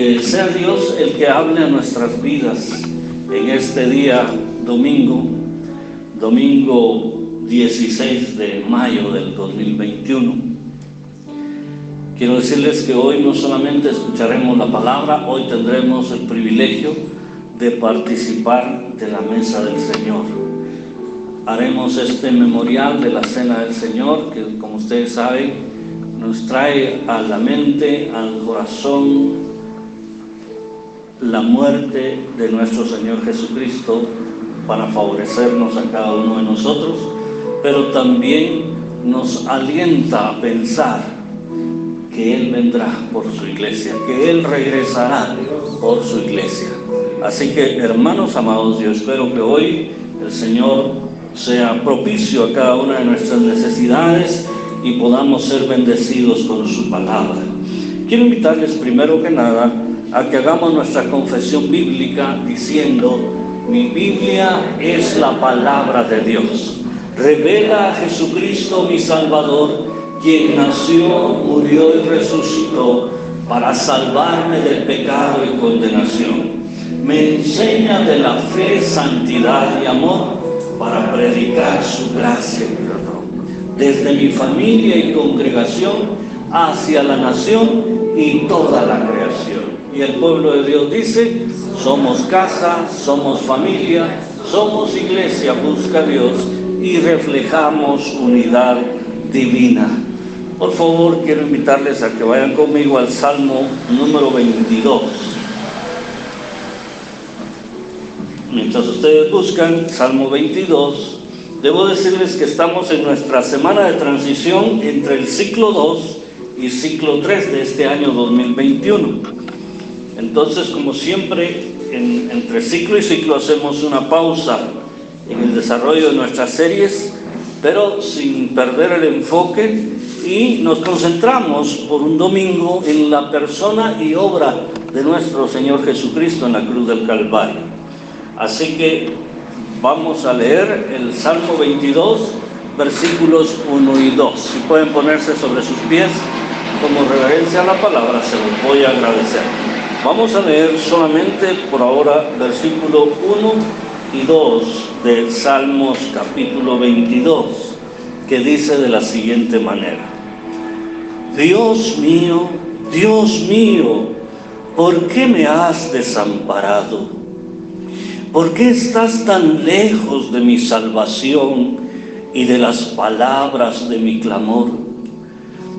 Que sea Dios el que hable a nuestras vidas en este día domingo 16 de mayo del 2021. Quiero decirles que hoy no solamente escucharemos la palabra, hoy tendremos el privilegio de participar de la mesa del Señor. Haremos este memorial de la Cena del Señor, que como ustedes saben, nos trae a la mente, al corazón, la muerte de nuestro Señor Jesucristo para favorecernos a cada uno de nosotros, pero también nos alienta a pensar que Él vendrá por su iglesia, que Él regresará por su iglesia. Así que, hermanos amados, yo espero que hoy el Señor sea propicio a cada una de nuestras necesidades y podamos ser bendecidos con su palabra. Quiero invitarles primero que nada a que hagamos nuestra confesión bíblica diciendo: mi Biblia es la palabra de Dios. Revela a Jesucristo mi Salvador, quien nació, murió y resucitó para salvarme del pecado y condenación. Me enseña de la fe, santidad y amor para predicar su gracia y perdón, desde mi familia y congregación hacia la nación y toda la creación. Y el pueblo de Dios dice: somos casa, somos familia, somos iglesia, busca a Dios y reflejamos unidad divina. Por favor, quiero invitarles a que vayan conmigo al Salmo número 22. Mientras ustedes buscan Salmo 22, debo decirles que estamos en nuestra semana de transición entre el ciclo 2 y ciclo 3 de este año 2021. Entonces, como siempre, entre ciclo y ciclo hacemos una pausa en el desarrollo de nuestras series, pero sin perder el enfoque, y nos concentramos por un domingo en la persona y obra de nuestro Señor Jesucristo en la cruz del Calvario. Así que vamos a leer el Salmo 22, versículos 1 y 2. Si pueden ponerse sobre sus pies como reverencia a la palabra, se los voy a agradecer. Vamos a leer solamente por ahora versículo 1 y 2 del Salmos capítulo 22, que dice de la siguiente manera: Dios mío, ¿por qué me has desamparado? ¿Por qué estás tan lejos de mi salvación y de las palabras de mi clamor?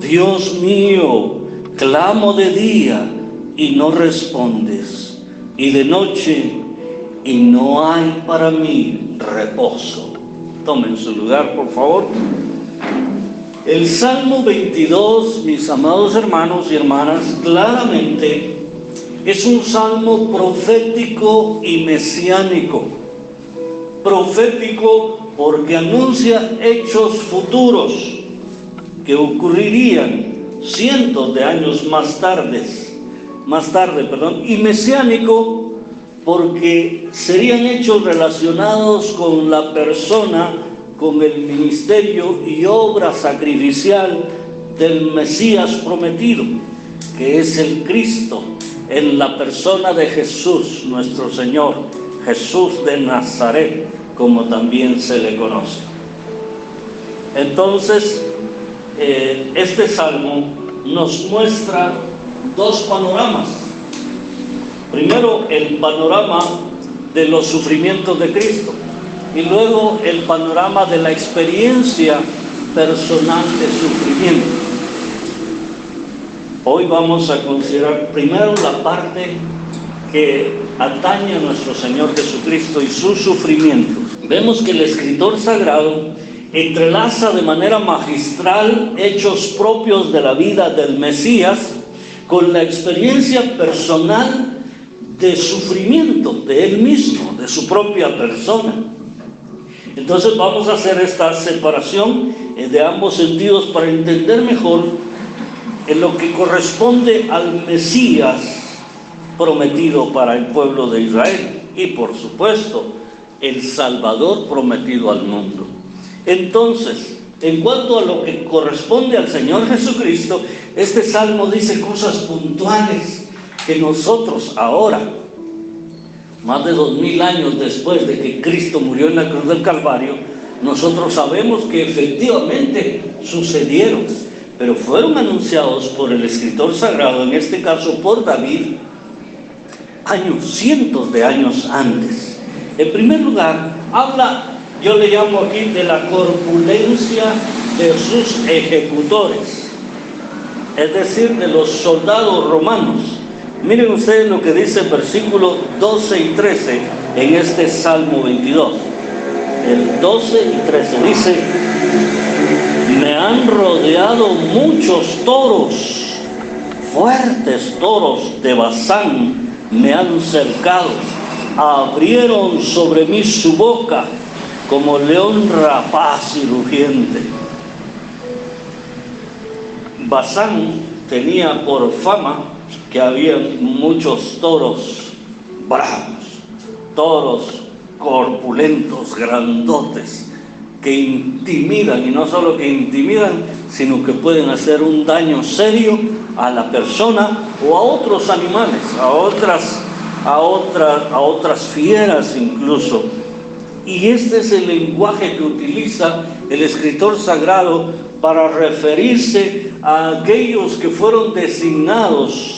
Dios mío, clamo de día y no respondes, y de noche y no hay para mí reposo. Tomen su lugar, por favor. El Salmo 22, mis amados hermanos y hermanas, claramente es un salmo profético y mesiánico. Profético porque anuncia hechos futuros que ocurrirían cientos de años más tarde, y mesiánico porque serían hechos relacionados con la persona, con el ministerio y obra sacrificial del Mesías prometido, que es el Cristo, en la persona de Jesús, nuestro Señor, Jesús de Nazaret, como también se le conoce. Entonces, este salmo nos muestra dos panoramas. Primero, el panorama de los sufrimientos de Cristo, y luego el panorama de la experiencia personal de sufrimiento. Hoy vamos a considerar primero la parte que atañe a nuestro Señor Jesucristo y sus sufrimientos. Vemos que el escritor sagrado entrelaza de manera magistral hechos propios de la vida del Mesías con la experiencia personal de sufrimiento de él mismo, de su propia persona. Entonces vamos a hacer esta separación de ambos sentidos para entender mejor en lo que corresponde al Mesías prometido para el pueblo de Israel y, por supuesto, el Salvador prometido al mundo. Entonces, en cuanto a lo que corresponde al Señor Jesucristo, este salmo dice cosas puntuales que nosotros ahora, más de 2000 años después de que Cristo murió en la cruz del Calvario, nosotros sabemos que efectivamente sucedieron, pero fueron anunciados por el escritor sagrado, en este caso por David, cientos de años antes. En primer lugar, habla, yo le llamo aquí, de la corpulencia de sus ejecutores, es decir, de los soldados romanos. Miren ustedes lo que dice el versículo 12 y 13 en este Salmo 22. El 12 y 13 dice: me han rodeado muchos toros, fuertes toros de Basán me han cercado, abrieron sobre mí su boca como león rapaz y rugiente. Basán tenía por fama que había muchos toros bravos, toros corpulentos, grandotes, que intimidan, y no solo que intimidan, sino que pueden hacer un daño serio a la persona o a otros animales, a otras fieras incluso. Y este es el lenguaje que utiliza el escritor sagrado para referirse a aquellos que fueron designados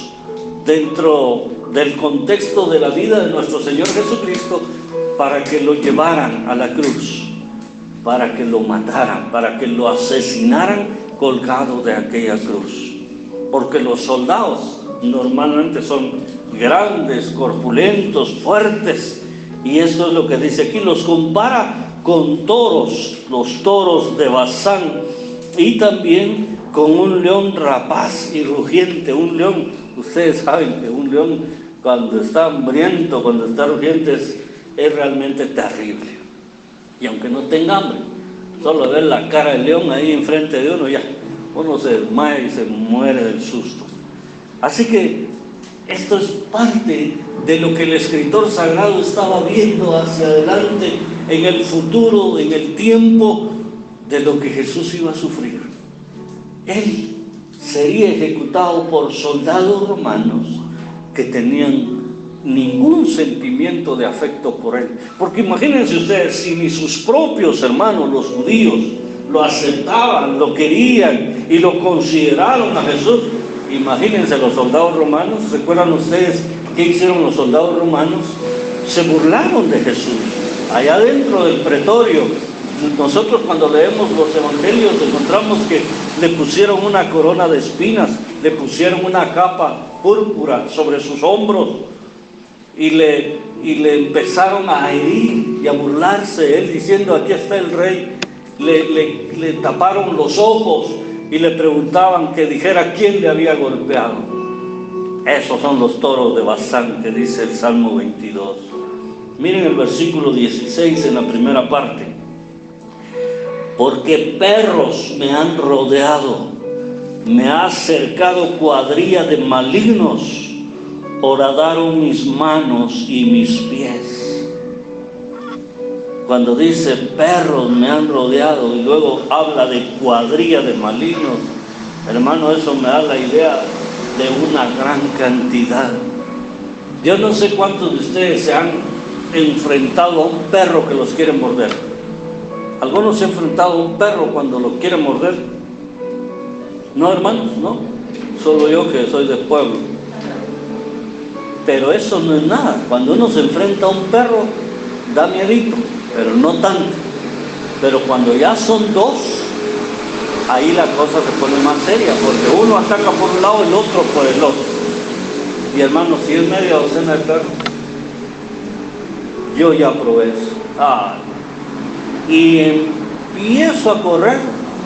dentro del contexto de la vida de nuestro Señor Jesucristo para que lo llevaran a la cruz, para que lo mataran, para que lo asesinaran colgado de aquella cruz. Porque los soldados normalmente son grandes, corpulentos, fuertes, y eso es lo que dice aquí. Los compara con toros, los toros de Basán, y también con un león rapaz y rugiente. Un león, ustedes saben que un león cuando está hambriento, cuando está rugiente, es realmente terrible. Y aunque no tenga hambre, solo ver la cara del león ahí enfrente de uno, ya uno se desmaya y se muere del susto. Así que esto es parte de lo que el escritor sagrado estaba viendo hacia adelante, en el futuro, en el tiempo de lo que Jesús iba a sufrir. Él sería ejecutado por soldados romanos que tenían ningún sentimiento de afecto por él. Porque imagínense ustedes, si ni sus propios hermanos, los judíos, lo aceptaban, lo querían y lo consideraron a Jesús, imagínense los soldados romanos. ¿Recuerdan ustedes qué hicieron los soldados romanos? Se burlaron de Jesús allá dentro del pretorio. Nosotros cuando leemos los evangelios encontramos que le pusieron una corona de espinas, le pusieron una capa púrpura sobre sus hombros, y le empezaron a herir y a burlarse, él diciendo: aquí está el rey. Le taparon los ojos y le preguntaban que dijera quién le había golpeado. Esos son los toros de Basán que dice el Salmo 22. Miren el versículo 16 en la primera parte: porque perros me han rodeado, me ha cercado cuadrilla de malignos, horadaron mis manos y mis pies. Cuando dice perros me han rodeado y luego habla de cuadrilla de malignos, hermano, eso me da la idea de una gran cantidad. Yo no sé cuántos de ustedes se han enfrentado a un perro que los quiere morder. ¿Algunos se han enfrentado a un perro cuando lo quiere morder? No, hermanos, no. Solo yo, que soy de pueblo. Pero eso no es nada. Cuando uno se enfrenta a un perro, da miedito, pero no tanto. Pero cuando ya son dos, ahí la cosa se pone más seria, porque uno ataca por un lado y el otro por el otro. Y hermanos, si es media docena de perros, yo ya probé eso. Y empiezo a correr,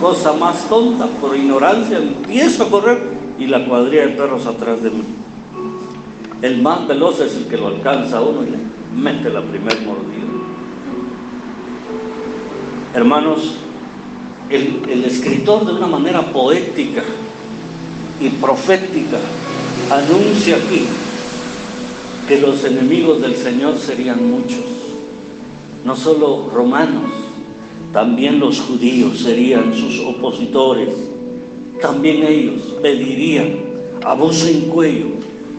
cosa más tonta, por ignorancia, empiezo a correr y la cuadrilla de perros atrás de mí. El más veloz es el que lo alcanza a uno y le mete la primer mordida. Hermanos, el escritor, de una manera poética y profética, anuncia aquí que los enemigos del Señor serían muchos. No solo romanos, también los judíos serían sus opositores. También ellos pedirían a voz en cuello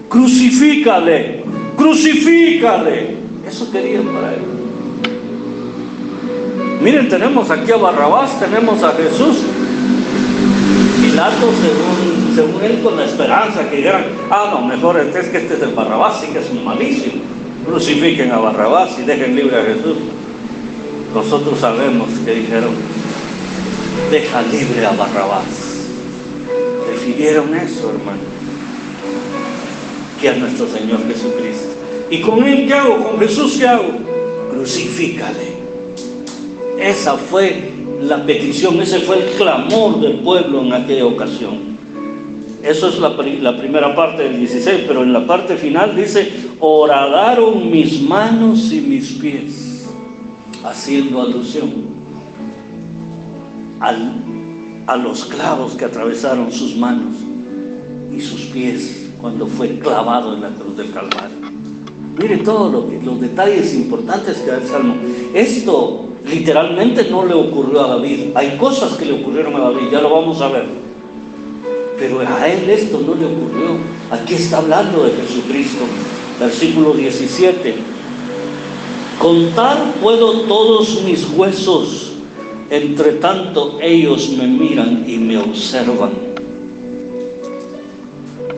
crucifícale, crucifícale. Eso querían para él. Miren, tenemos aquí a Barrabás, tenemos a Jesús. Pilato, según él, con la esperanza que dijeran, no, mejor es que este es el Barrabás, sí que es un malísimo. Crucifiquen a Barrabás y dejen libre a Jesús. Nosotros sabemos que dijeron, deja libre a Barrabás. Prefirieron eso, hermano, que a nuestro Señor Jesucristo. ¿Y con él qué hago? ¿Con Jesús qué hago? Crucifícale. Esa fue la petición, ese fue el clamor del pueblo en aquella ocasión. Eso es la primera parte del 16, pero en la parte final dice, horadaron mis manos y mis pies, haciendo alusión a los clavos que atravesaron sus manos y sus pies cuando fue clavado en la cruz del Calvario. Mire todos los detalles importantes que da el Salmo. Esto literalmente no le ocurrió a David. Hay cosas que le ocurrieron a David, ya lo vamos a ver. Pero a él esto no le ocurrió. Aquí está hablando de Jesucristo. Versículo 17. Contar puedo todos mis huesos, entre tanto ellos me miran y me observan.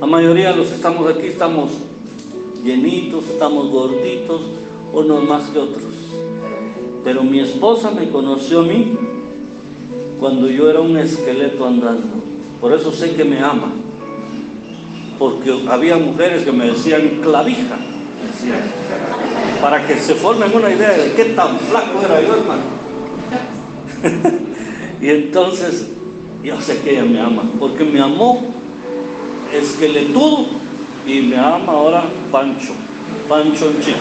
La mayoría de los que estamos aquí estamos llenitos, estamos gorditos, unos más que otros. Pero mi esposa me conoció a mí cuando yo era un esqueleto andando. Por eso sé que me ama. Porque había mujeres que me decían clavija, para que se formen una idea de qué tan flaco era yo, hermano. Y entonces yo sé que ella me ama, porque me amó esqueletudo y me ama ahora Pancho en chico.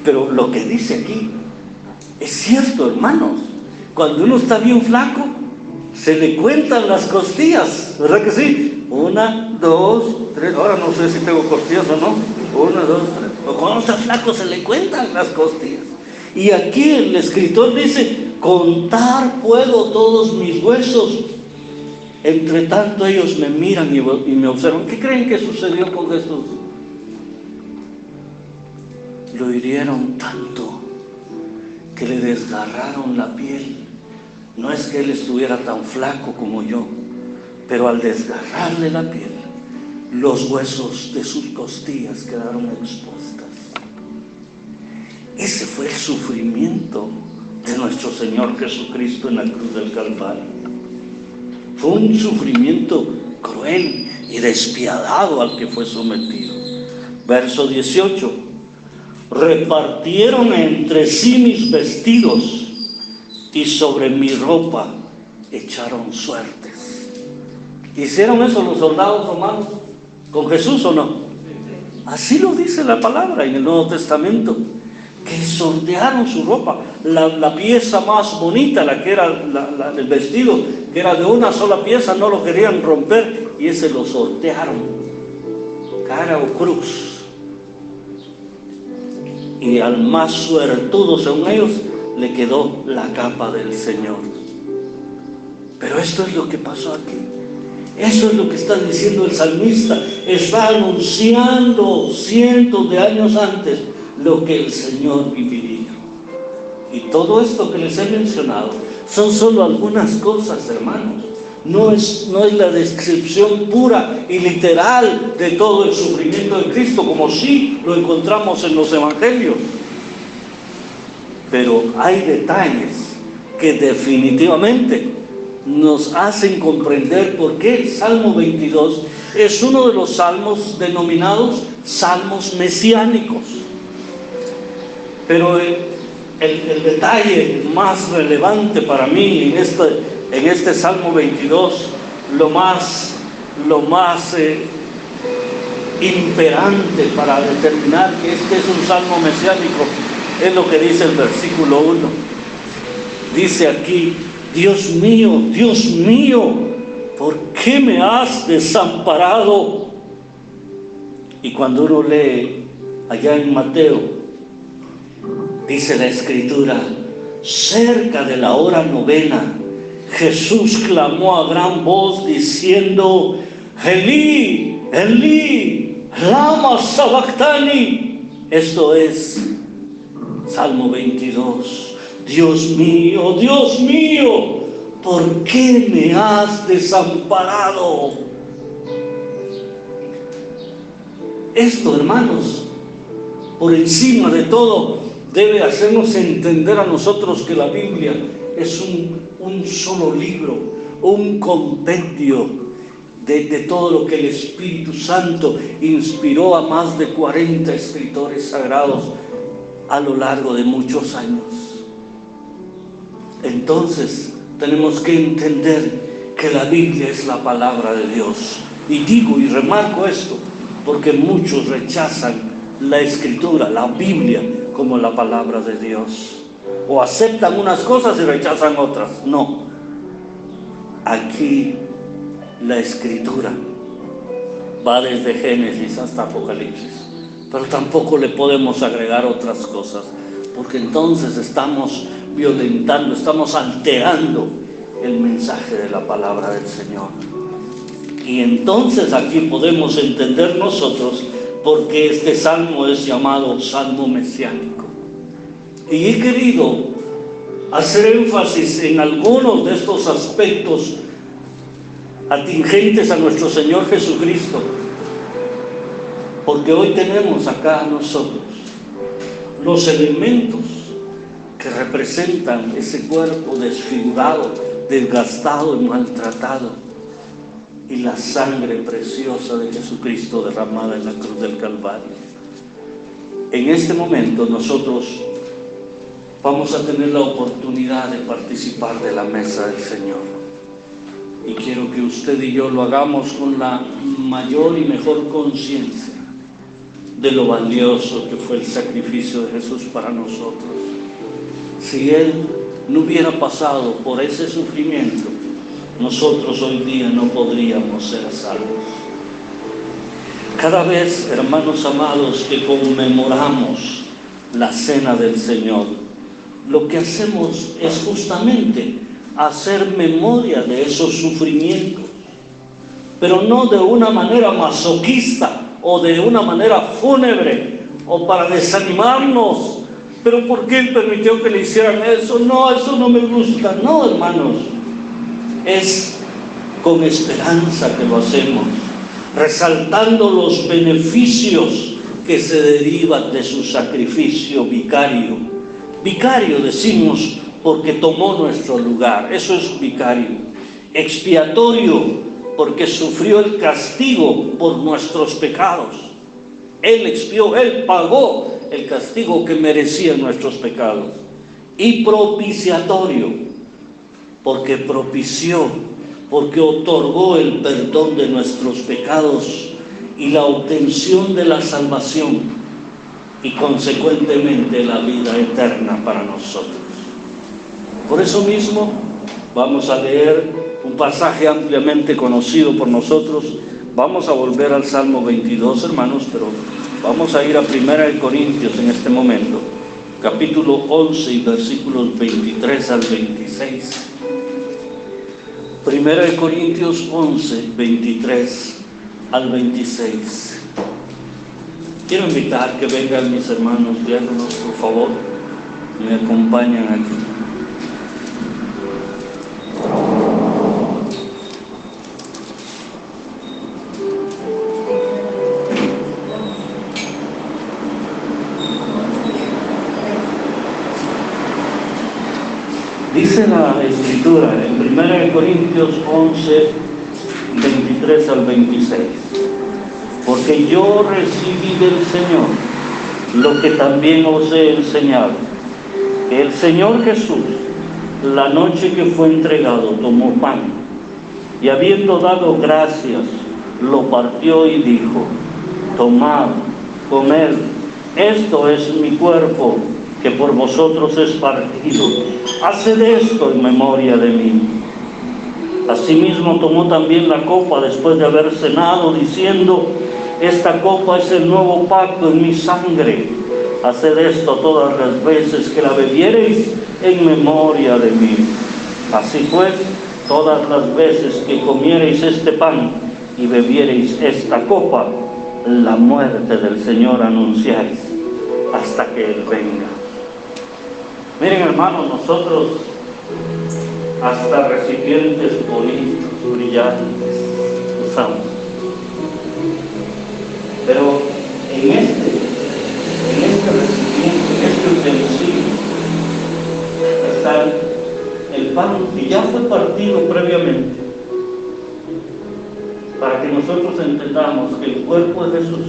Pero lo que dice aquí es cierto, hermanos. Cuando uno está bien flaco, se le cuentan las costillas, ¿verdad que sí? 1, 2, 3, ahora no sé si tengo costillas o no. 1, 2, 3. Pero cuando uno está flaco se le cuentan las costillas. Y aquí el escritor dice, contar puedo todos mis huesos, entre tanto ellos me miran y me observan. ¿Qué creen que sucedió con Jesús? Lo hirieron tanto que le desgarraron la piel. No es que él estuviera tan flaco como yo, pero al desgarrarle la piel, los huesos de sus costillas quedaron expuestas. Ese fue el sufrimiento de nuestro Señor Jesucristo en la cruz del Calvario. Fue un sufrimiento cruel y despiadado al que fue sometido. Verso 18. Repartieron entre sí mis vestidos y sobre mi ropa echaron suertes. ¿Hicieron eso los soldados romanos con Jesús o no? Así lo dice la palabra en el Nuevo Testamento, que sortearon su ropa. La pieza más bonita, la que era el vestido, que era de una sola pieza, no lo querían romper y ese lo sortearon, cara o cruz. Y al más suertudo, según ellos, le quedó la capa del Señor. Pero esto es lo que pasó aquí. Eso es lo que está diciendo el salmista. Está anunciando cientos de años antes lo que el Señor viviría. Y todo esto que les he mencionado son solo algunas cosas, hermanos. No es la descripción pura y literal de todo el sufrimiento de Cristo, como sí lo encontramos en los evangelios. Pero hay detalles que definitivamente nos hacen comprender por qué el Salmo 22 es uno de los salmos denominados salmos mesiánicos. Pero el detalle más relevante para mí en este Salmo 22, lo más imperante para determinar que este es un salmo mesiánico, es lo que dice el versículo 1. Dice aquí, Dios mío, ¿por qué me has desamparado? Y cuando uno lee allá en Mateo, dice la Escritura, cerca de la hora novena, Jesús clamó a gran voz diciendo: Elí, Elí, lama sabactani. Esto es Salmo 22. Dios mío, ¿por qué me has desamparado? Esto, hermanos, por encima de todo, debe hacernos entender a nosotros que la Biblia es un solo libro, un compendio de todo lo que el Espíritu Santo inspiró a más de 40 escritores sagrados a lo largo de muchos años. Entonces tenemos que entender que la Biblia es la palabra de Dios. Y digo y remarco esto porque muchos rechazan la Escritura, la Biblia, como la palabra de Dios. O aceptan unas cosas y rechazan otras. No. Aquí la Escritura va desde Génesis hasta Apocalipsis. Pero tampoco le podemos agregar otras cosas, porque entonces estamos violentando, estamos alterando el mensaje de la palabra del Señor. Y entonces aquí podemos entender nosotros por qué este salmo es llamado Salmo Mesiánico. Y he querido hacer énfasis en algunos de estos aspectos atingentes a nuestro Señor Jesucristo, porque hoy tenemos acá nosotros los elementos que representan ese cuerpo desfigurado, desgastado y maltratado, y la sangre preciosa de Jesucristo derramada en la cruz del Calvario. En este momento nosotros vamos a tener la oportunidad de participar de la mesa del Señor, y quiero que usted y yo lo hagamos con la mayor y mejor conciencia de lo valioso que fue el sacrificio de Jesús para nosotros. Si Él no hubiera pasado por ese sufrimiento, nosotros hoy día no podríamos ser salvos. Cada vez, hermanos amados, que conmemoramos la cena del Señor, lo que hacemos es justamente hacer memoria de esos sufrimientos, pero no de una manera masoquista o de una manera fúnebre o para desanimarnos. ¿Pero por qué Él permitió que le hicieran eso? No, eso no me gusta. No, hermanos, es con esperanza que lo hacemos, resaltando los beneficios que se derivan de su sacrificio vicario. Vicario decimos porque tomó nuestro lugar, eso es vicario. Expiatorio porque sufrió el castigo por nuestros pecados. Él expió, Él pagó el castigo que merecían nuestros pecados. Y propiciatorio porque propició, porque otorgó el perdón de nuestros pecados y la obtención de la salvación y consecuentemente la vida eterna para nosotros. Por eso mismo vamos a leer un pasaje ampliamente conocido por nosotros. Vamos a volver al Salmo 22, hermanos, pero vamos a ir a 1 Corintios en este momento, capítulo 11 y versículos 23 al 26. 1 Corintios 11, 23 al 26. Quiero invitar que vengan mis hermanos diáconos, por favor, y me acompañan aquí. Dice la Escritura en 1 Corintios 11, 23 al 26. Porque yo recibí del Señor lo que también os he enseñado, que el Señor Jesús, la noche que fue entregado, tomó pan, y habiendo dado gracias, lo partió y dijo: tomad, comed, esto es mi cuerpo, que por vosotros es partido. Haced esto en memoria de mí. Asimismo tomó también la copa después de haber cenado, diciendo: esta copa es el nuevo pacto en mi sangre. Haced esto todas las veces que la bebiereis en memoria de mí. Así pues, todas las veces que comiereis este pan y bebiereis esta copa, la muerte del Señor anunciáis hasta que Él venga. Miren, hermanos, nosotros hasta recipientes bonitos, brillantes, usamos. Pero en este recipiente, en este utensilio, está el pan que ya fue partido previamente, para que nosotros entendamos que el cuerpo de Jesús,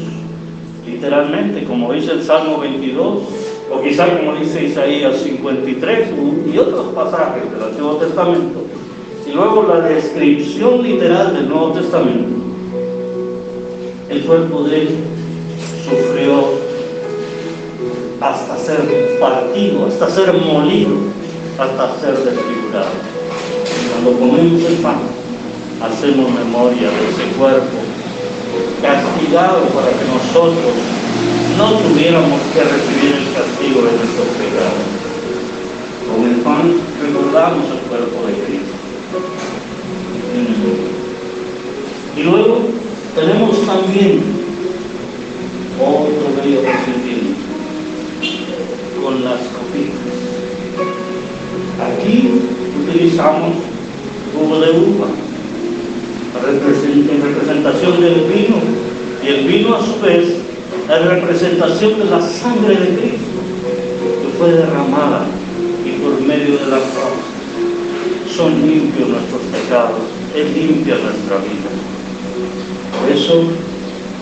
literalmente, como dice el Salmo 22, o quizá como dice Isaías 53 y otros pasajes del Antiguo Testamento, y luego la descripción literal del Nuevo Testamento, el cuerpo de Él sufrió hasta ser partido, hasta ser molido, hasta ser desfigurado. Cuando comemos el pan, hacemos memoria de ese cuerpo castigado para que nosotros no tuviéramos que recibir el castigo de nuestros pecados. Con el pan recordamos el cuerpo de Cristo. Y luego tenemos también otro bello recipiente con las copitas. Aquí utilizamos jugo de uva en representación del vino, y el vino a su vez es representación de la sangre de Cristo que fue derramada, y por medio de la cruz son limpios nuestros pecados, es limpia nuestra vida. Por eso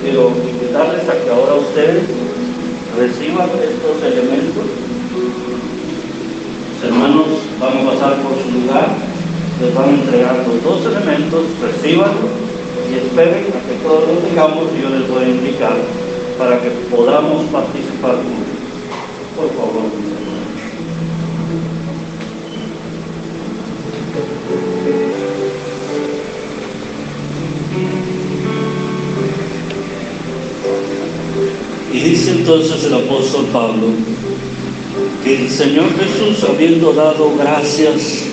quiero invitarles a que ahora ustedes reciban estos elementos. Los hermanos van a pasar por su lugar, les van a entregar los dos elementos, recíbanlos y esperen a que todos los tengamos, y yo les voy a indicar para que podamos participar juntos. Por favor, mis hermanos. Y dice entonces el apóstol Pablo que el Señor Jesús, habiendo dado gracias,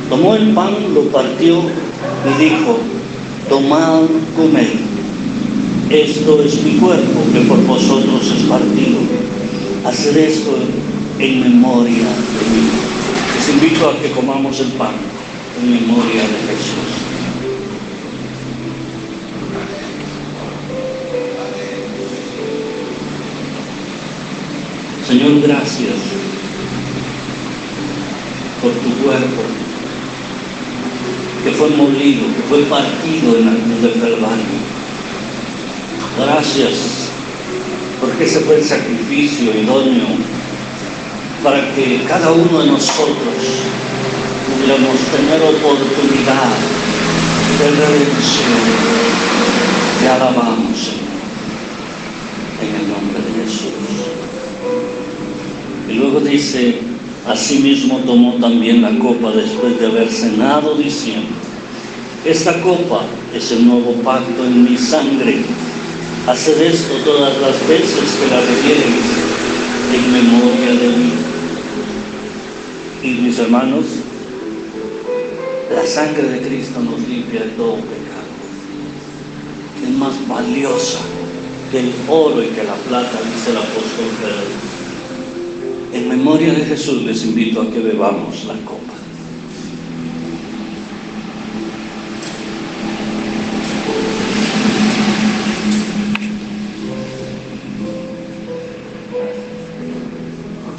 tomó el pan, lo partió y dijo: tomad, comed, esto es mi cuerpo que por vosotros es partido, haced esto en memoria de mí. Les invito a que comamos el pan en memoria de Jesús. Señor, gracias por tu cuerpo que fue molido, que fue partido en la cruz del Calvario. Gracias porque ese fue el sacrificio idóneo para que cada uno de nosotros pudiéramos tener oportunidad de redención. Te alabamos, Señor, en el nombre de Jesús. Y luego dice: asimismo tomó también la copa después de haber cenado, diciendo: esta copa es el nuevo pacto en mi sangre. Haced esto todas las veces que la bebiereis en memoria de mí. Y mis hermanos, la sangre de Cristo nos limpia de todo pecado. Es más valiosa que el oro y que la plata, dice el apóstol Pedro. En memoria de Jesús les invito a que bebamos la copa.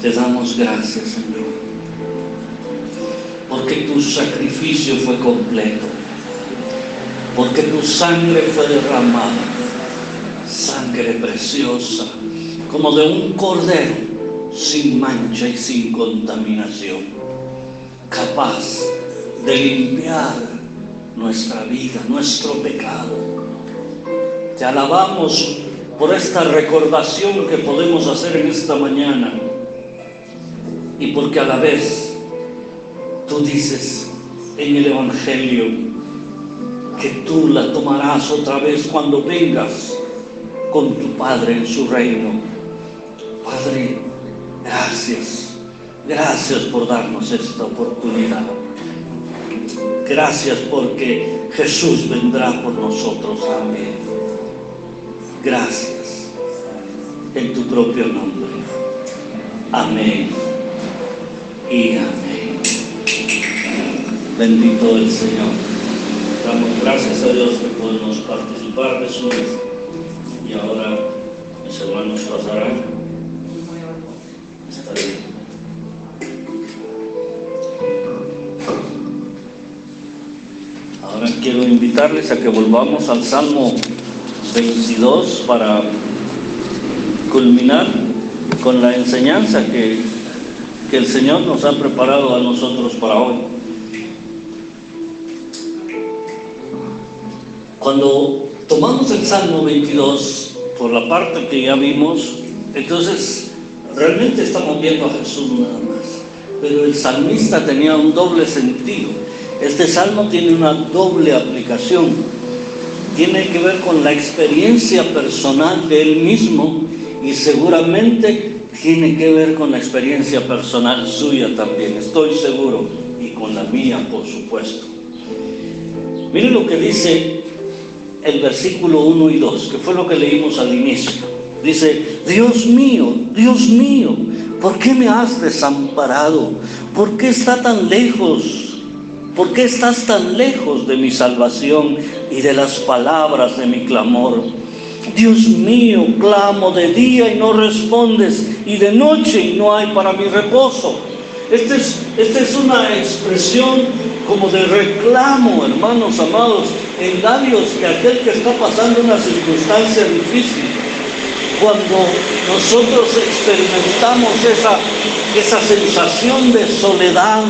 Te damos gracias, Señor, porque tu sacrificio fue completo, porque tu sangre fue derramada, sangre preciosa, como de un cordero, sin mancha y sin contaminación, capaz de limpiar nuestra vida, nuestro pecado. Te alabamos por esta recordación que podemos hacer en esta mañana, y porque a la vez tú dices en el Evangelio que tú la tomarás otra vez cuando vengas con tu Padre en su reino. Padre, gracias por darnos esta oportunidad. Gracias porque Jesús vendrá por nosotros también. Gracias. En tu propio nombre. Amén y amén. Bendito el Señor. Damos gracias a Dios que podemos participar de su mesa. Y ahora mis hermanos pasarán. Está bien. Ahora quiero invitarles a que volvamos al Salmo 22 para culminar con la enseñanza que el Señor nos ha preparado a nosotros para hoy. Cuando tomamos el Salmo 22, por la parte que ya vimos, entonces realmente estamos viendo a Jesús nada más. Pero el salmista tenía un doble sentido. Este salmo tiene una doble aplicación. Tiene que ver con la experiencia personal de él mismo y seguramente tiene que ver con la experiencia personal suya también, estoy seguro, y con la mía, por supuesto. Miren lo que dice el versículo 1 y 2, que fue lo que leímos al inicio. Dice: Dios mío, ¿por qué me has desamparado? ¿Por qué está tan lejos? ¿Por qué estás tan lejos de mi salvación y de las palabras de mi clamor? Dios mío, clamo de día y no respondes, y de noche y no hay para mi reposo. Esta es una expresión como de reclamo, hermanos amados, en labios de aquel que está pasando una circunstancia difícil. Cuando nosotros experimentamos esa sensación de soledad,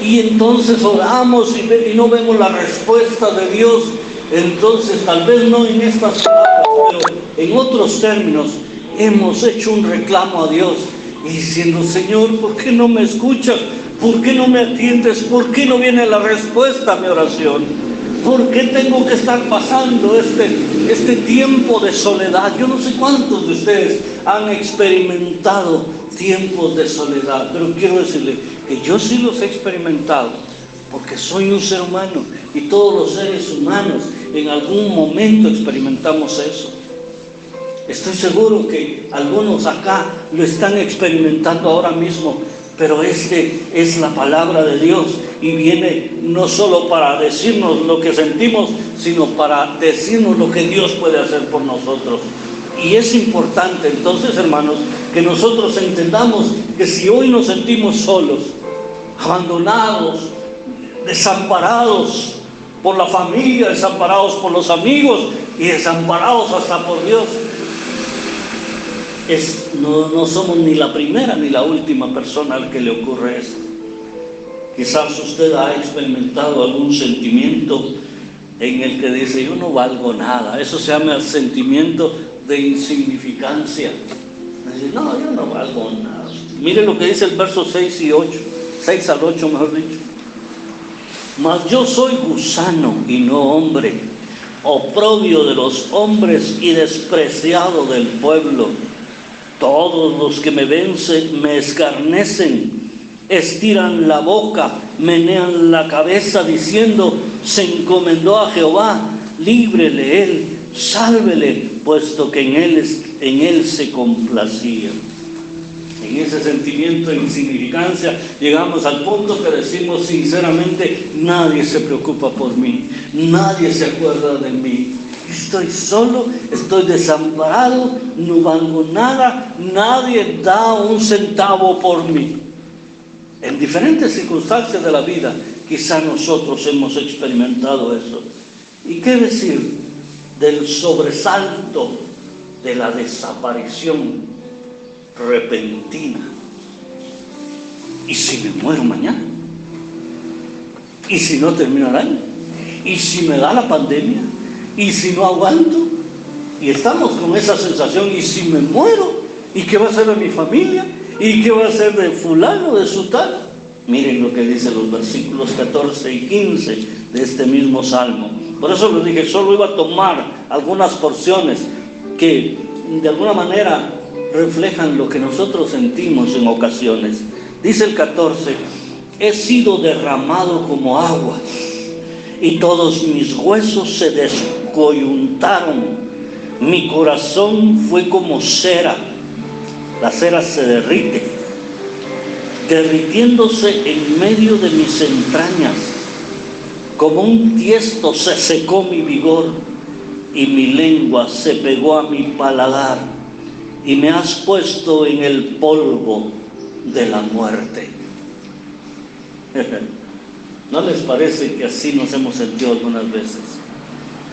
y entonces oramos y no vemos la respuesta de Dios, entonces tal vez no en estas palabras, pero en otros términos, hemos hecho un reclamo a Dios y diciendo: Señor, ¿por qué no me escuchas? ¿Por qué no me atiendes? ¿Por qué no viene la respuesta a mi oración? ¿Por qué tengo que estar pasando este tiempo de soledad? Yo no sé cuántos de ustedes han experimentado tiempos de soledad, pero quiero decirles que yo sí los he experimentado, porque soy un ser humano y todos los seres humanos en algún momento experimentamos eso. Estoy seguro que algunos acá lo están experimentando ahora mismo, pero es la palabra de Dios y viene no solo para decirnos lo que sentimos, sino para decirnos lo que Dios puede hacer por nosotros. Y es importante entonces, hermanos, que nosotros entendamos que si hoy nos sentimos solos, abandonados, desamparados por la familia, desamparados por los amigos y desamparados hasta por Dios, no somos ni la primera ni la última persona al que le ocurre esto. Quizás usted ha experimentado algún sentimiento en el que dice: yo no valgo nada. Eso se llama el sentimiento de insignificancia. Dice: no, yo no valgo nada. Mire lo que dice el verso 6 al 8, mejor dicho. Mas yo soy gusano y no hombre, oprobio de los hombres y despreciado del pueblo. Todos los que me vencen me escarnecen, estiran la boca, menean la cabeza diciendo: se encomendó a Jehová, líbrele él, sálvele, puesto que en él se complacía. En ese sentimiento de insignificancia llegamos al punto que decimos sinceramente: nadie se preocupa por mí, nadie se acuerda de mí. Estoy solo, estoy desamparado, no valgo nada, nadie da un centavo por mí. En diferentes circunstancias de la vida, quizá nosotros hemos experimentado eso. ¿Y qué decir del sobresalto de la desaparición repentina? ¿Y si me muero mañana? ¿Y si no termina el año? ¿Y si me da la pandemia? ¿Y si no aguanto? Y estamos con esa sensación: ¿y si me muero? ¿Y qué va a ser de mi familia? ¿Y qué va a ser de fulano, de sutano? Miren lo que dicen los versículos 14 y 15 de este mismo salmo. Por eso les dije, solo iba a tomar algunas porciones que de alguna manera reflejan lo que nosotros sentimos en ocasiones. Dice el 14: he sido derramado como aguas y todos mis huesos se descoyuntaron. Mi corazón fue como cera. La cera se derrite, derritiéndose en medio de mis entrañas. Como un tiesto se secó mi vigor y mi lengua se pegó a mi paladar, y me has puesto en el polvo de la muerte. ¿No les parece que así nos hemos sentido algunas veces?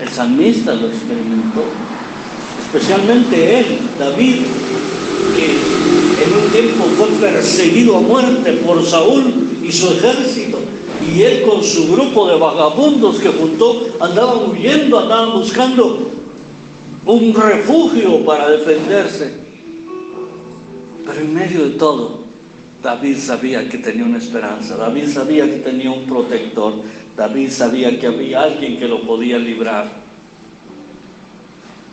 El salmista lo experimentó, especialmente él, David, que en un tiempo fue perseguido a muerte por Saúl y su ejército, y él con su grupo de vagabundos que juntó andaban huyendo, andaban buscando un refugio para defenderse. Pero en medio de todo, David sabía que tenía una esperanza, David sabía que tenía un protector, David sabía que había alguien que lo podía librar.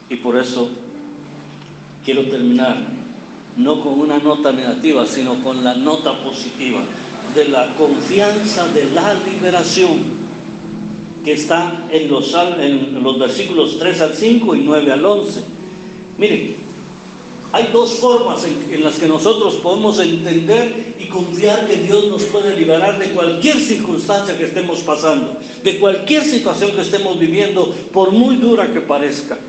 Y por eso quiero terminar no con una nota negativa, sino con la nota positiva de la confianza de la liberación, que está en los versículos 3 al 5 y 9 al 11. Miren, hay dos formas en las que nosotros podemos entender y confiar que Dios nos puede liberar de cualquier circunstancia que estemos pasando, de cualquier situación que estemos viviendo, por muy dura que parezca.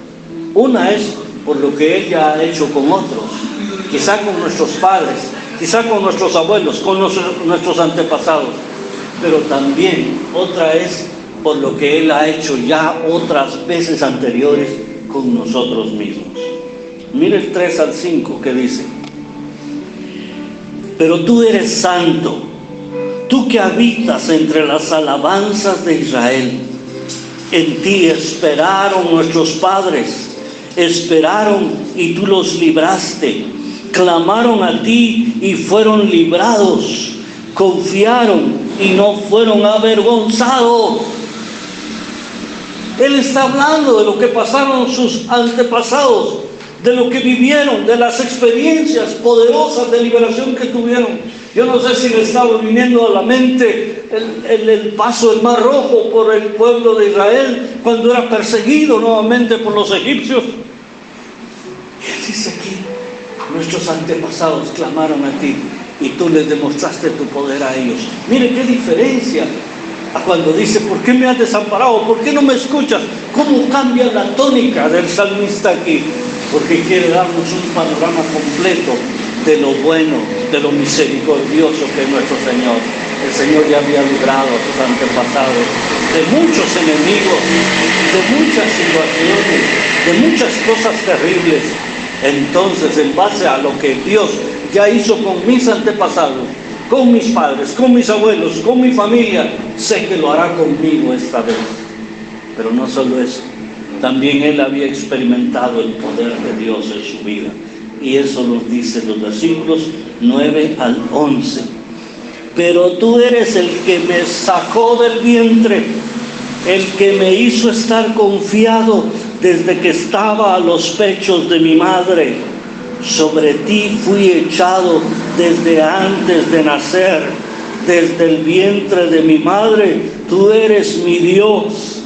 Una es por lo que Él ya ha hecho con otros, quizá con nuestros padres, quizá con nuestros abuelos, con nuestros antepasados, pero también otra es por lo que Él ha hecho ya otras veces anteriores con nosotros mismos. Mire el 3 al 5 que dice: pero tú eres santo, tú que habitas entre las alabanzas de Israel. En ti esperaron nuestros padres, esperaron y tú los libraste. Clamaron a ti y fueron librados. Confiaron y no fueron avergonzados. Él está hablando de lo que pasaron sus antepasados, de lo que vivieron, de las experiencias poderosas de liberación que tuvieron. Yo no sé si le estaba viniendo a la mente el paso del Mar Rojo por el pueblo de Israel cuando era perseguido nuevamente por los egipcios. Y él dice aquí: nuestros antepasados clamaron a ti y tú les demostraste tu poder a ellos. Mire qué diferencia a cuando dice: ¿por qué me has desamparado? ¿Por qué no me escuchas? ¿Cómo cambia la tónica del salmista aquí? Porque quiere darnos un panorama completo de lo bueno, de lo misericordioso que es nuestro Señor. El Señor ya había librado a sus antepasados de muchos enemigos, de muchas situaciones, de muchas cosas terribles. Entonces, en base a lo que Dios ya hizo con mis antepasados, con mis padres, con mis abuelos, con mi familia, sé que lo hará conmigo esta vez. Pero no solo eso, también él había experimentado el poder de Dios en su vida. Y eso nos dice los versículos 9 al 11. Pero tú eres el que me sacó del vientre, el que me hizo estar confiado desde que estaba a los pechos de mi madre. Sobre ti fui echado desde antes de nacer, desde el vientre de mi madre. Tú eres mi Dios.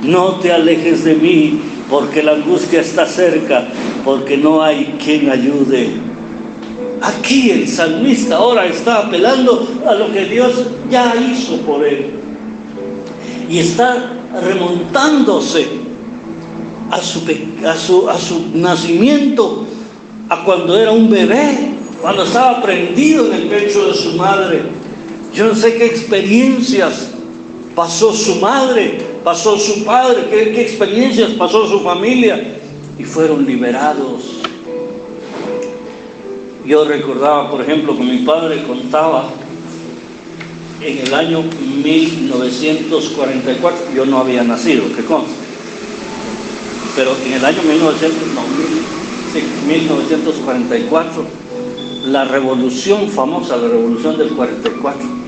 No te alejes de mí, porque la angustia está cerca, porque no hay quien ayude. Aquí el salmista ahora está apelando a lo que Dios ya hizo por él. Y está remontándose a su nacimiento, a cuando era un bebé, cuando estaba prendido en el pecho de su madre. Yo no sé qué experiencias pasó su madre, pasó su padre, qué experiencias pasó su familia, y fueron liberados. Yo recordaba, por ejemplo, que mi padre contaba en el año 1944, yo no había nacido, que consta, pero en el año 1944, la revolución famosa, la revolución del 44.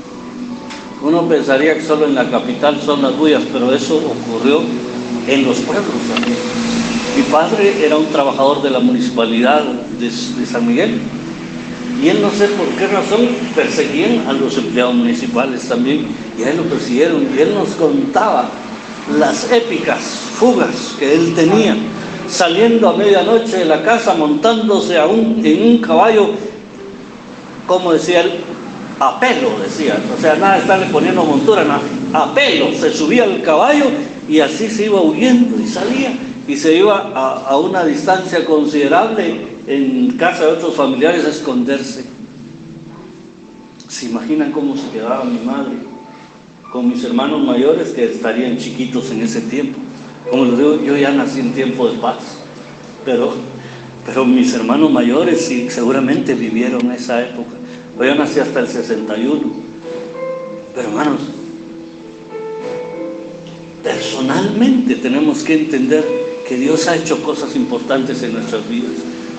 Uno pensaría que solo en la capital son las bullas, pero eso ocurrió en los pueblos también. Mi padre era un trabajador de la municipalidad de San Miguel, y Y él, no sé por qué razón, perseguían a los empleados municipales también, y a él lo persiguieron, y él nos contaba las épicas fugas que él tenía, saliendo a medianoche de la casa, montándose en un caballo, como decía él, a pelo, decía, o sea, nada de estarle poniendo montura, nada, a pelo, se subía al caballo y así se iba huyendo y salía, y se iba a una distancia considerable en casa de otros familiares a esconderse. ¿Se imaginan cómo se quedaba mi madre con mis hermanos mayores, que estarían chiquitos en ese tiempo? Como les digo, yo ya nací en tiempo de paz, pero mis hermanos mayores sí, seguramente vivieron esa época. Yo nací hasta el 61. Pero hermanos, personalmente tenemos que entender que Dios ha hecho cosas importantes en nuestras vidas.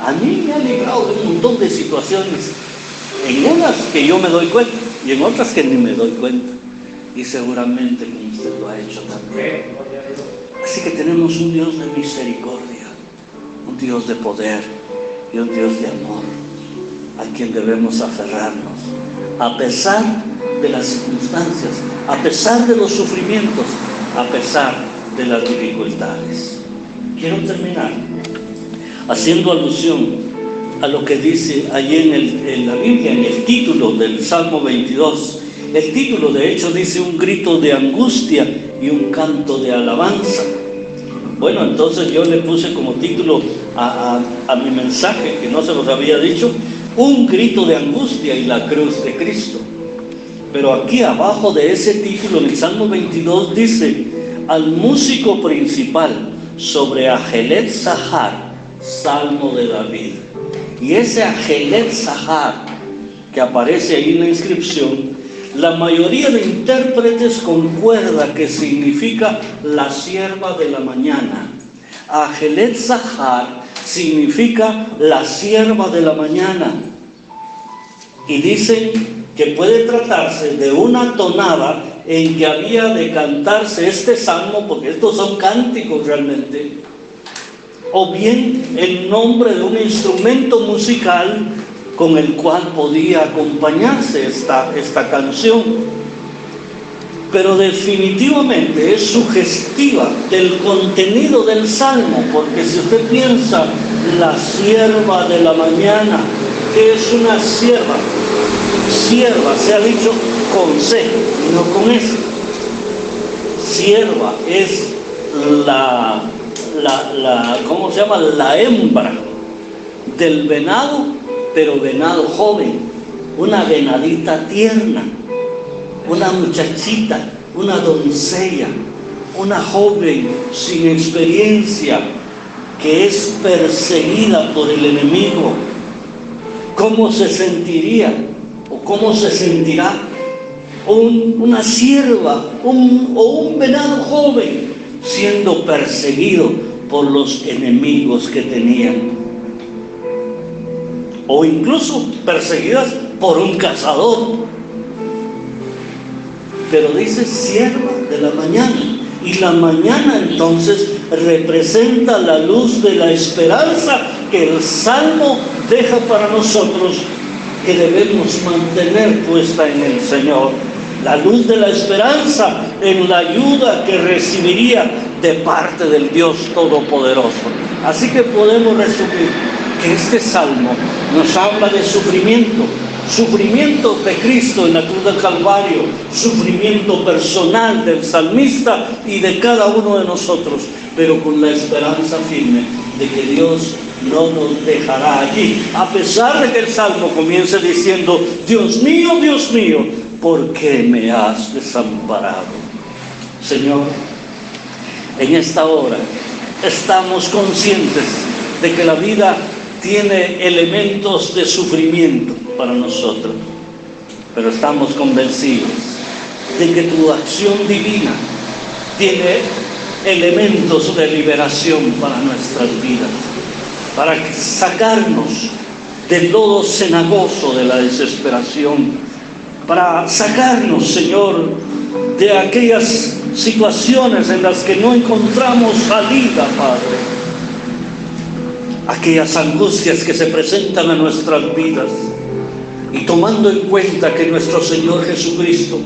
A mí me ha librado de un montón de situaciones, en unas que yo me doy cuenta y en otras que ni me doy cuenta, y seguramente como usted lo ha hecho también. Así que tenemos un Dios de misericordia, un Dios de poder y un Dios de amor, a quien debemos aferrarnos a pesar de las circunstancias, a pesar de los sufrimientos, a pesar de las dificultades. Quiero terminar haciendo alusión a lo que dice allí en la Biblia, en el título del Salmo 22. El título, de hecho, dice un grito de angustia y un canto de alabanza. Bueno, entonces yo le puse como título a mi mensaje, que no se los había dicho, un grito de angustia y la cruz de Cristo. Pero aquí abajo de ese título, en el Salmo 22, dice: al músico principal sobre Ajelet Zahar, Salmo de David. Y ese Ajelet Zahar que aparece ahí en la inscripción, la mayoría de intérpretes concuerda que significa la sierva de la mañana. Ajelet Zahar significa la sierva de la mañana. Y dicen que puede tratarse de una tonada en que había de cantarse este salmo, porque estos son cánticos realmente, o bien el nombre de un instrumento musical con el cual podía acompañarse esta canción. Pero definitivamente es sugestiva del contenido del salmo, porque si usted piensa, la sierva de la mañana, ¿qué es una sierva? Sierva se ha dicho con C, no con S. Sierva es ¿cómo se llama? La hembra del venado, pero venado joven, una venadita tierna, una muchachita, una doncella, una joven sin experiencia que es perseguida por el enemigo. ¿Cómo se sentiría o cómo se sentirá una sierva o un venado joven siendo perseguido por los enemigos que tenían? O incluso perseguidas por un cazador. Pero dice sierva de la mañana. Y la mañana entonces representa la luz de la esperanza que el Salmo deja para nosotros, que debemos mantener puesta en el Señor. La luz de la esperanza en la ayuda que recibiría de parte del Dios Todopoderoso. Así que podemos resumir que este Salmo nos habla de sufrimiento de Cristo en la cruz del Calvario, sufrimiento personal del salmista y de cada uno de nosotros, pero con la esperanza firme de que Dios no nos dejará allí, a pesar de que el Salmo comience diciendo: Dios mío, ¿por qué me has desamparado? Señor, en esta hora estamos conscientes de que la vida tiene elementos de sufrimiento para nosotros, pero estamos convencidos de que tu acción divina tiene elementos de liberación para nuestras vidas, para sacarnos del lodo cenagoso de la desesperación, para sacarnos, Señor, de aquellas situaciones en las que no encontramos salida, Padre. Aquellas angustias que se presentan a nuestras vidas, y tomando en cuenta que nuestro Señor Jesucristo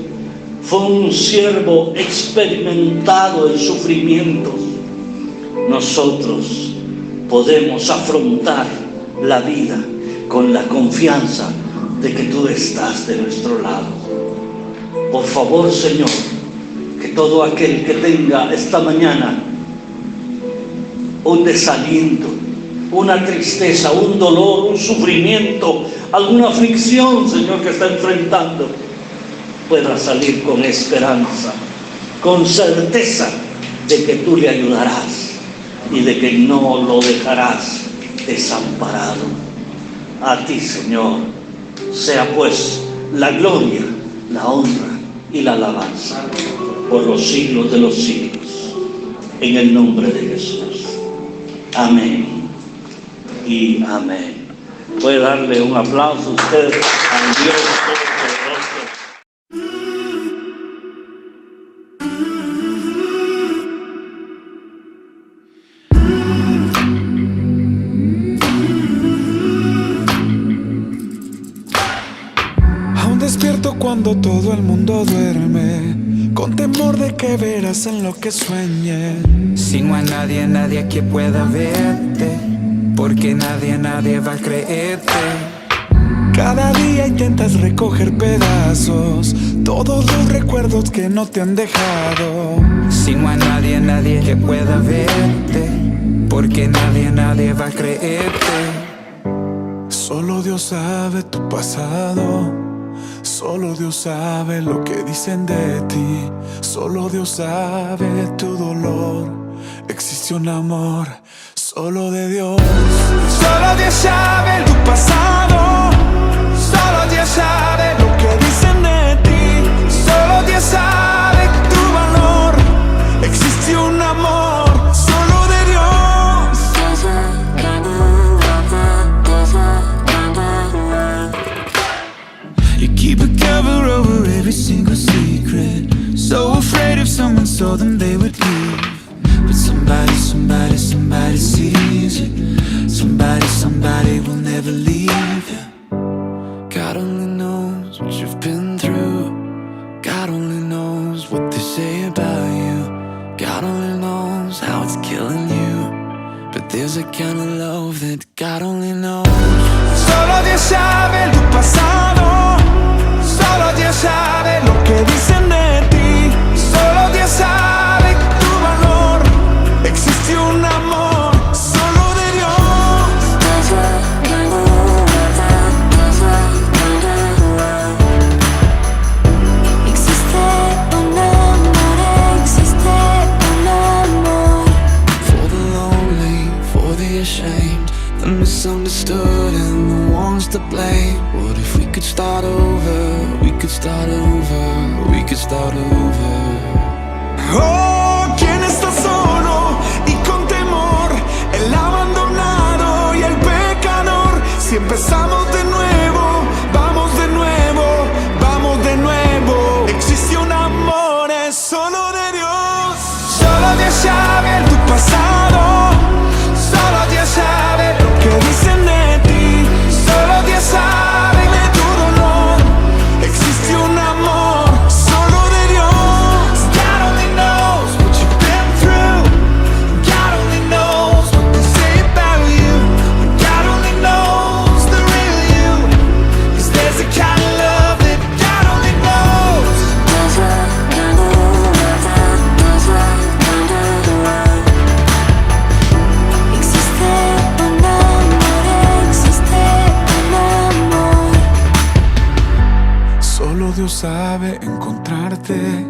fue un siervo experimentado en sufrimientos, nosotros podemos afrontar la vida con la confianza de que tú estás de nuestro lado. Por favor, Señor, que todo aquel que tenga esta mañana un desaliento, una tristeza, un dolor, un sufrimiento, alguna aflicción, Señor, que está enfrentando, pueda salir con esperanza, con certeza de que tú le ayudarás y de que no lo dejarás desamparado. A ti, Señor, sea pues la gloria, la honra y la alabanza por los siglos de los siglos, en el nombre de Jesús. Amén y amén. Puede darle un aplauso a usted al Dios Todopoderoso. Aún despierto cuando todo el mundo duerme, con temor de que verás en lo que sueñe. Si no hay nadie, nadie que pueda verte, porque nadie va a creerte. Cada día intentas recoger pedazos, todos los recuerdos que no te han dejado. Si no hay nadie que pueda verte, porque nadie va a creerte. Solo Dios sabe tu pasado, solo Dios sabe lo que dicen de ti, solo Dios sabe tu dolor. Existe un amor solo de Dios. Solo Dios sabe tu pasado, solo Dios sabe lo que dicen de ti, solo Dios sabe tu valor. Existe un amor solo de Dios. You keep a cover over every single secret, so afraid if someone saw them they would leave. But somebody sees you. Somebody will never leave you. God only knows what you've been through. God only knows what they say about you. God only knows how it's killing you. But there's a kind of love that God only knows. Solo Dios sabe tu pasado, solo Dios sabe lo que dicen de ti, solo Dios sabe tu valor. Existe un amor solo de Dios. Existe un amor. For the lonely, for the ashamed, the misunderstood and the ones to blame. What if we could start over? We could start over. We could start over. Oh, ¿quién está solo y con temor? El abandonado y el pecador. Si empezamos de nuevo, vamos de nuevo, vamos de nuevo. Existe un amor, es solo de Dios. Solo Dios sabe tu pasado, solo Dios sabe lo que dicen de ti, solo Dios sabe de tu dolor. Existe un amor solo de Dios. God only knows what you've been through. God only knows what they say about you. God only knows the real you. 'Cause there's a kind of love that God only knows. Existe un amor. Solo Dios sabe encontrarte,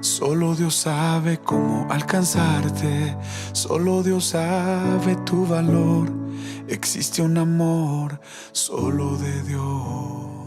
solo Dios sabe cómo alcanzarte, solo Dios sabe tu valor. Existe un amor solo de Dios.